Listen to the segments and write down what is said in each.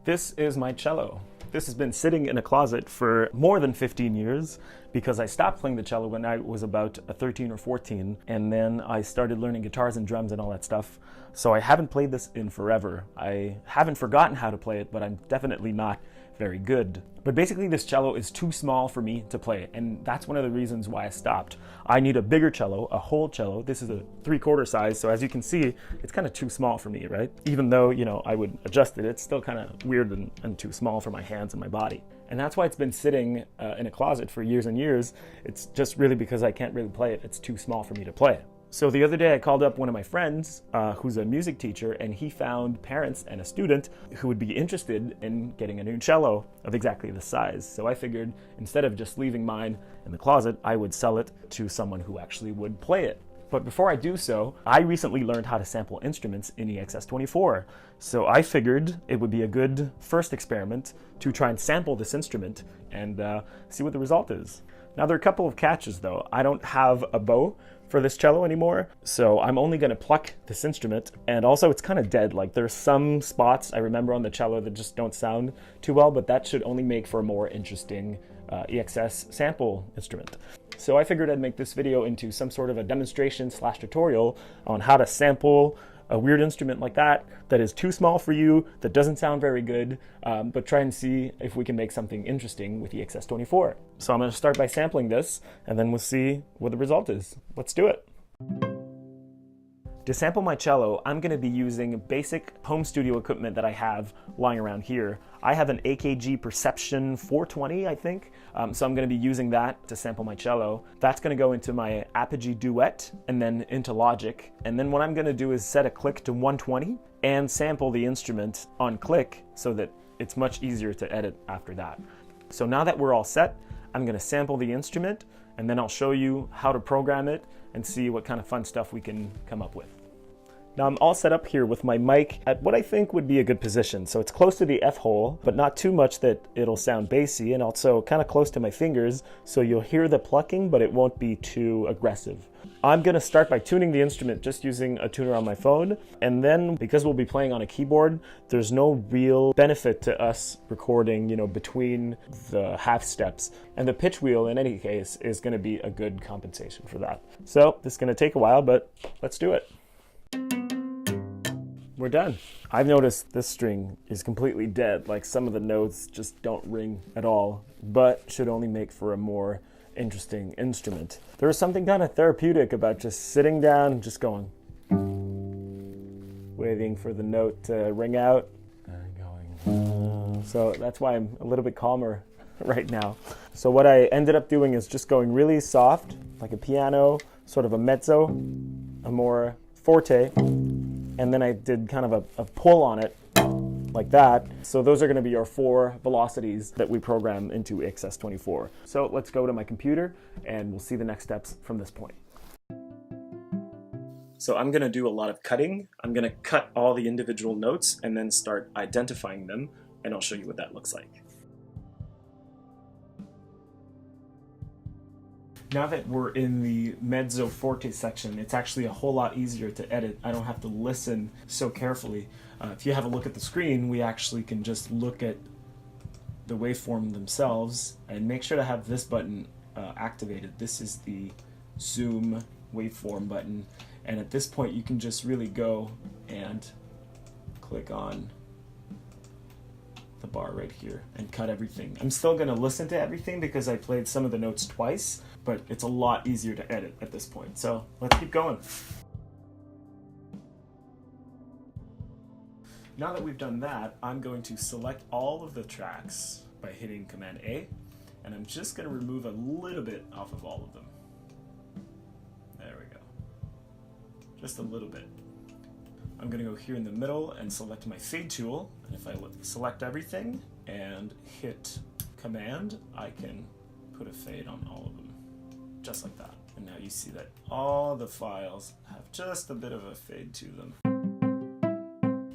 This is my cello. This has been sitting in a closet for more than 15 years because I stopped playing the cello when I was about 13 or 14, and then I started learning guitars and drums and all that stuff. So I haven't played this in forever. I haven't forgotten how to play it, but I'm definitely not very good. But basically this cello is too small for me to play, and that's one of the reasons why I stopped. I need a bigger cello, a whole cello. This is a 3/4 size, so as you can see, it's kind of too small for me, right? Even though, you know, I would adjust it, it's still kind of weird and too small for my hands and my body. And that's why it's been sitting in a closet for years and years. It's just really because I can't really play it. It's too small for me to play it. So the other day I called up one of my friends who's a music teacher, and he found parents and a student who would be interested in getting a new cello of exactly this size. So I figured instead of just leaving mine in the closet, I would sell it to someone who actually would play it. But before I do so, I recently learned how to sample instruments in EXS24. So I figured it would be a good first experiment to try and sample this instrument and see what the result is. Now there are a couple of catches though. I don't have a bow for this cello anymore, so I'm only going to pluck this instrument, and also it's kind of dead. Like there's some spots I remember on the cello that just don't sound too well, but that should only make for a more interesting EXS sample instrument. So I figured I'd make this video into some sort of a demonstration / tutorial on how to sample a weird instrument like that is too small for you, that doesn't sound very good, but try and see if we can make something interesting with EXS24. So I'm going to start by sampling this, and then we'll see what the result is. Let's do it. To sample my cello, I'm going to be using basic home studio equipment that I have lying around here. I have an AKG Perception 420, I think, so I'm going to be using that to sample my cello. That's going to go into my Apogee Duet and then into Logic. And then what I'm going to do is set a click to 120 and sample the instrument on click so that it's much easier to edit after that. So now that we're all set, I'm going to sample the instrument, and then I'll show you how to program it and see what kind of fun stuff we can come up with. Now I'm all set up here with my mic at what I think would be a good position. So it's close to the F hole, but not too much that it'll sound bassy, and also kind of close to my fingers, so you'll hear the plucking, but it won't be too aggressive. I'm going to start by tuning the instrument just using a tuner on my phone, and then because we'll be playing on a keyboard, there's no real benefit to us recording, you know, between the half steps. And the pitch wheel, in any case, is going to be a good compensation for that. So this is going to take a while, but let's do it. We're done. I've noticed this string is completely dead, like some of the notes just don't ring at all, but should only make for a more interesting instrument. There is something kind of therapeutic about just sitting down and just going, waiting for the note to ring out and going. So that's why I'm a little bit calmer right now. So what I ended up doing is just going really soft, like a piano, sort of a mezzo, a more forte, and then I did kind of a pull on it like that. So those are going to be our 4 velocities that we program into EXS24. So let's go to my computer and we'll see the next steps from this point. So I'm going to do a lot of cutting. I'm going to cut all the individual notes and then start identifying them, and I'll show you what that looks like. Now that we're in the mezzo forte section, it's actually a whole lot easier to edit. I don't have to listen so carefully. If you have a look at the screen, we actually can just look at the waveform themselves and make sure to have this button activated. This is the zoom waveform button, and at this point you can just really go and click on the bar right here and cut everything. I'm still going to listen to everything because I played some of the notes twice, but it's a lot easier to edit at this point. So let's keep going. Now that we've done that, I'm going to select all of the tracks by hitting Command A, and I'm just going to remove a little bit off of all of them. There we go. Just a little bit. I'm going to go here in the middle and select my fade tool, and if I select everything and hit Command, I can put a fade on all of them, just like that. And now you see that all the files have just a bit of a fade to them.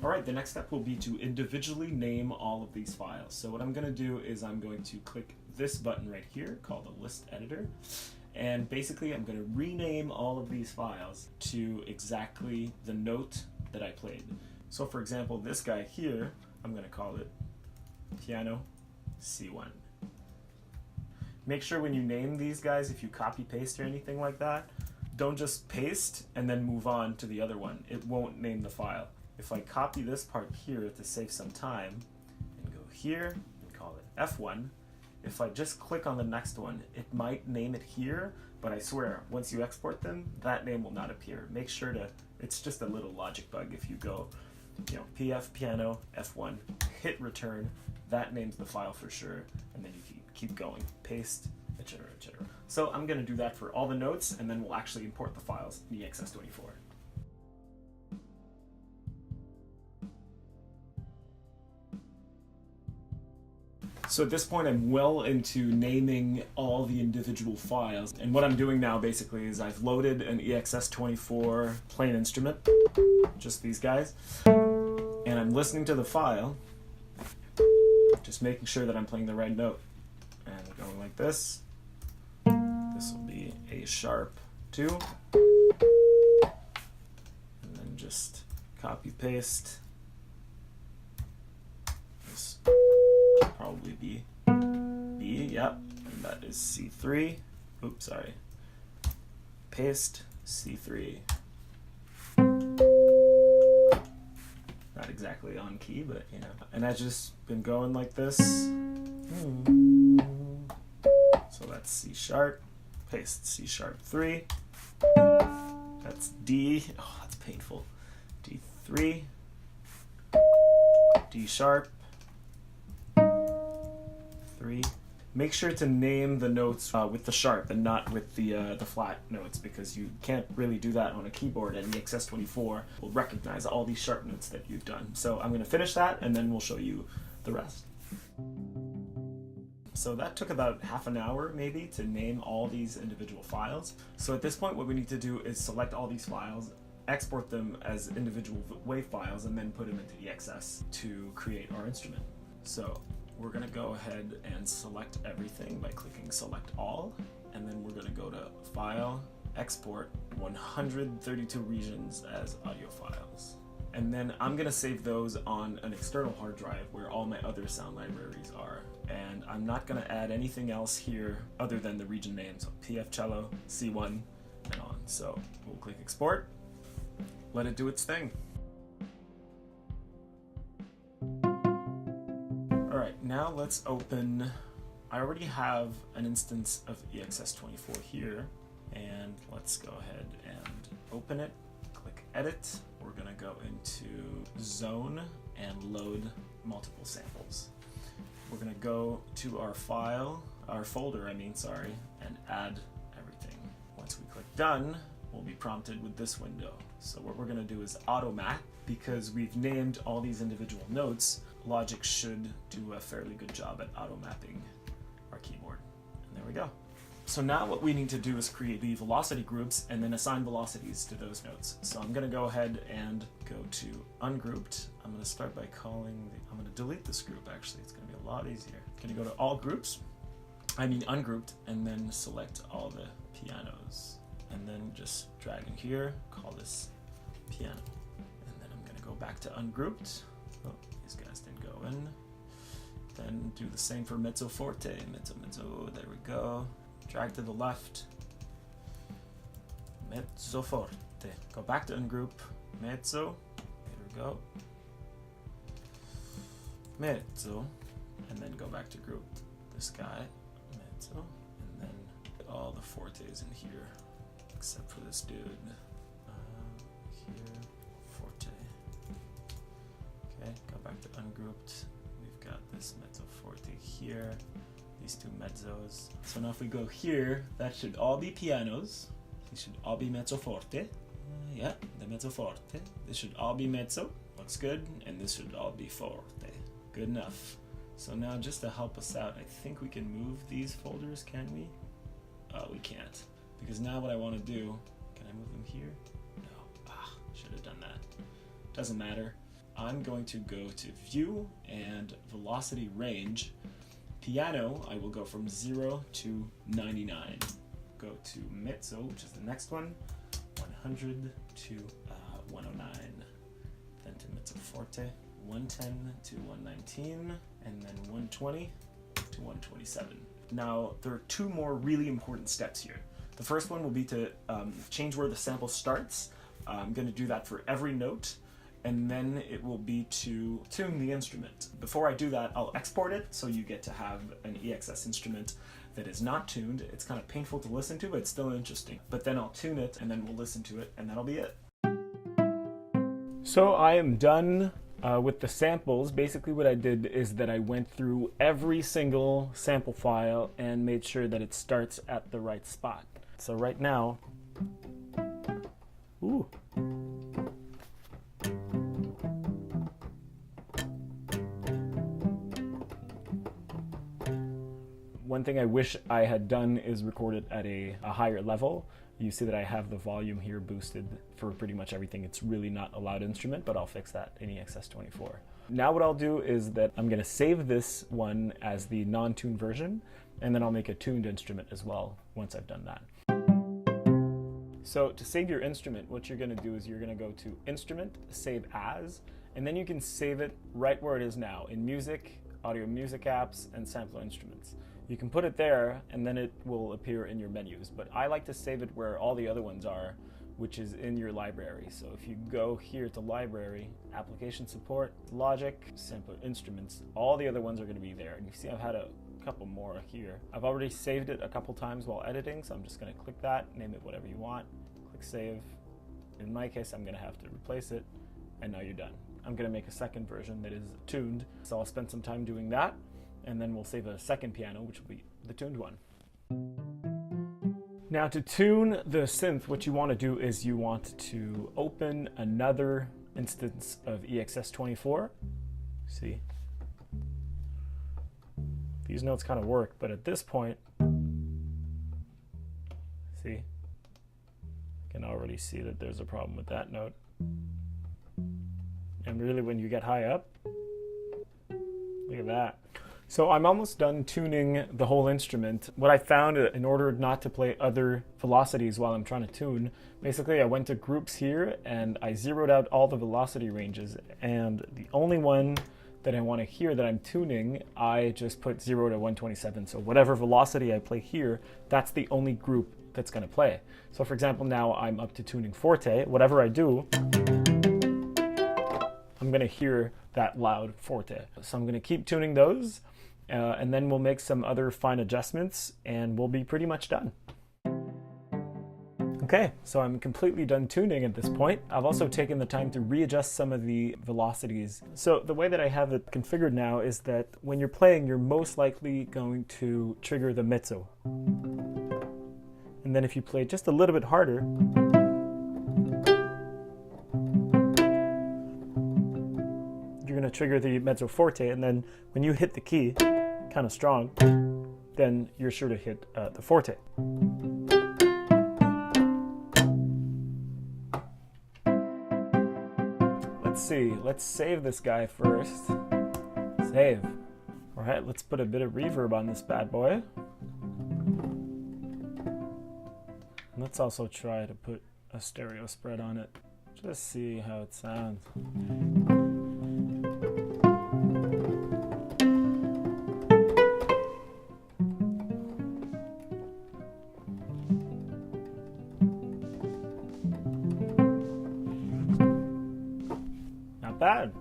Alright, the next step will be to individually name all of these files. So what I'm going to do is I'm going to click this button right here called the List Editor, and basically I'm going to rename all of these files to exactly the note that I played. So for example, this guy here, I'm going to call it piano, C1. Make sure when you name these guys, if you copy paste or anything like that, don't just paste and then move on to the other one. It won't name the file. If I copy this part here to save some time and go here and call it F1, if I just click on the next one, it might name it here, but I swear, once you export them, that name will not appear. Make sure to, it's just a little logic bug. If you go, PF piano F1, hit return, that names the file for sure, and then you keep going, paste, etc., etc. So I'm going to do that for all the notes, and then we'll actually import the files in EXS24. So at this point, I'm well into naming all the individual files. And what I'm doing now basically is I've loaded an EXS24 plain instrument, just these guys, and I'm listening to the file, just making sure that I'm playing the right note. And going like this. This will be A sharp 2. And then just copy paste. This will probably be B, yep. And that is C3. Oops, sorry. Paste C3. Not exactly on key, but And I've just been going like this. So that's C sharp, paste C sharp 3. That's D, oh, that's painful. D3, D sharp, 3. Make sure to name the notes with the sharp and not with the flat notes, because you can't really do that on a keyboard, and the EXS24 will recognize all these sharp notes that you've done. So I'm going to finish that and then we'll show you the rest. So that took about half an hour maybe to name all these individual files. So at this point what we need to do is select all these files, export them as individual WAV files, and then put them into EXS to create our instrument. So we're going to go ahead and select everything by clicking select all, and then we're going to go to file, export 132 regions as audio files. And then I'm going to save those on an external hard drive where all my other sound libraries are. And I'm not going to add anything else here other than the region names, so PF Cello, C1, and on. So we'll click export, let it do its thing. Alright, now let's open, I already have an instance of EXS24 here, and let's go ahead and open it, click edit. We're going to go into zone and load multiple samples. We're going to go to our file, our folder, and add everything. Once we click done, we'll be prompted with this window. So what we're going to do is auto map. Because we've named all these individual notes, Logic should do a fairly good job at auto mapping our keyboard. And there we go. So now what we need to do is create the velocity groups and then assign velocities to those notes. So I'm going to go ahead and go to ungrouped. I'm going to start by I'm going to delete this group actually. It's going to be a lot easier. I'm going to go to all groups, ungrouped, and then select all the pianos. And then just drag in here, call this piano. And then I'm going to go back to ungrouped. Oh, these guys didn't go in. Then do the same for mezzo forte, mezzo, there we go. Drag to the left, mezzo forte. Go back to ungroup, mezzo, there we go. Mezzo, and then go back to group this guy, mezzo, and then all the fortes in here, except for this dude. Here, forte. Okay, go back to ungrouped. We've got this mezzo forte here. These two mezzos. So now if we go here, that should all be pianos. These should all be mezzo forte. Yeah, the mezzo forte. This should all be mezzo. Looks good. And this should all be forte. Good enough. So now just to help us out, I think we can move these folders, can we? Oh, we can't. Because now what I want to do, can I move them here? No. Should have done that. Doesn't matter. I'm going to go to view and velocity range. Piano, I will go from 0 to 99. Go to mezzo, which is the next one, 100 to 109. Then to mezzo forte, 110 to 119. and then 120 to 127. Now, there are two more really important steps here. The first one will be to change where the sample starts. I'm going to do that for every note, and then it will be to tune the instrument. Before I do that, I'll export it so you get to have an EXS instrument that is not tuned. It's kind of painful to listen to, but it's still interesting. But then I'll tune it, and then we'll listen to it, and that'll be it. So I am done with the samples. Basically what I did is that I went through every single sample file and made sure that it starts at the right spot. So right now, ooh. One thing I wish I had done is record it at a higher level. You see that I have the volume here boosted for pretty much everything. It's really not a loud instrument, but I'll fix that in EXS24. Now what I'll do is that I'm going to save this one as the non-tuned version, and then I'll make a tuned instrument as well once I've done that. So to save your instrument, what you're going to do is you're going to go to Instrument, Save As, and then you can save it right where it is now, in Music, Audio Music Apps, and Sampler Instruments. You can put it there, and then it will appear in your menus. But I like to save it where all the other ones are, which is in your library. So if you go here to Library, Application Support, Logic, Sampler Instruments, all the other ones are going to be there. And you see I've had a couple more here. I've already saved it a couple times while editing, so I'm just going to click that, name it whatever you want, click Save. In my case, I'm going to have to replace it, and now you're done. I'm going to make a second version that is tuned, so I'll spend some time doing that. And then we'll save a second piano, which will be the tuned one. Now to tune the synth, what you want to do is you want to open another instance of EXS24. See? These notes kind of work, but at this point, see? I can already see that there's a problem with that note. And really when you get high up, look at that. So I'm almost done tuning the whole instrument. What I found, in order not to play other velocities while I'm trying to tune, basically I went to groups here and I zeroed out all the velocity ranges, and the only one that I want to hear that I'm tuning, I just put 0 to 127. So whatever velocity I play here, that's the only group that's going to play. So for example, now I'm up to tuning forte. Whatever I do, I'm going to hear that loud forte. So I'm going to keep tuning those. And then we'll make some other fine adjustments and we'll be pretty much done. Okay, so I'm completely done tuning at this point. I've also taken the time to readjust some of the velocities. So the way that I have it configured now is that when you're playing, you're most likely going to trigger the mezzo. And then if you play just a little bit harder, you're going to trigger the mezzo forte, and then when you hit the key kind of strong, then you're sure to hit the forte. Let's see, let's save this guy first. Save. All right, let's put a bit of reverb on this bad boy. Let's also try to put a stereo spread on it. Just see how it sounds. Bad.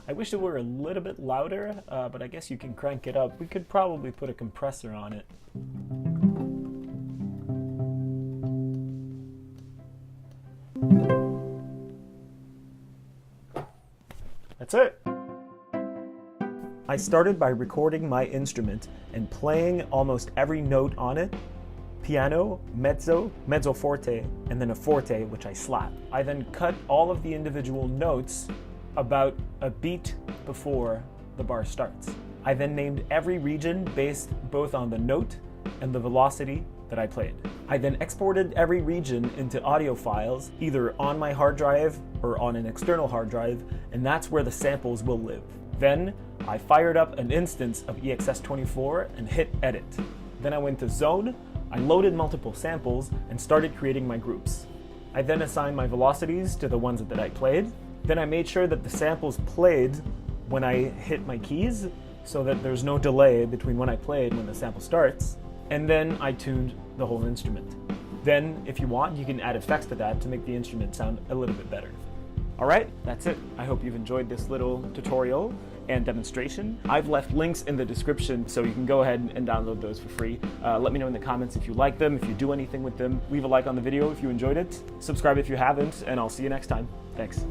I wish it were a little bit louder, but I guess you can crank it up. We could probably put a compressor on it. That's it. I started by recording my instrument and playing almost every note on it. Piano, mezzo, mezzo forte, and then a forte, which I slap. I then cut all of the individual notes about a beat before the bar starts. I then named every region based both on the note and the velocity that I played. I then exported every region into audio files, either on my hard drive or on an external hard drive, and that's where the samples will live. Then I fired up an instance of EXS24 and hit edit. Then I went to zone, I loaded multiple samples and started creating my groups. I then assigned my velocities to the ones that I played. Then I made sure that the samples played when I hit my keys, so that there's no delay between when I play and when the sample starts, and then I tuned the whole instrument. Then, if you want, you can add effects to that to make the instrument sound a little bit better. Alright, that's it. I hope you've enjoyed this little tutorial and demonstration. I've left links in the description so you can go ahead and download those for free. Let me know in the comments if you like them, if you do anything with them. Leave a like on the video if you enjoyed it. Subscribe if you haven't, and I'll see you next time. Thanks.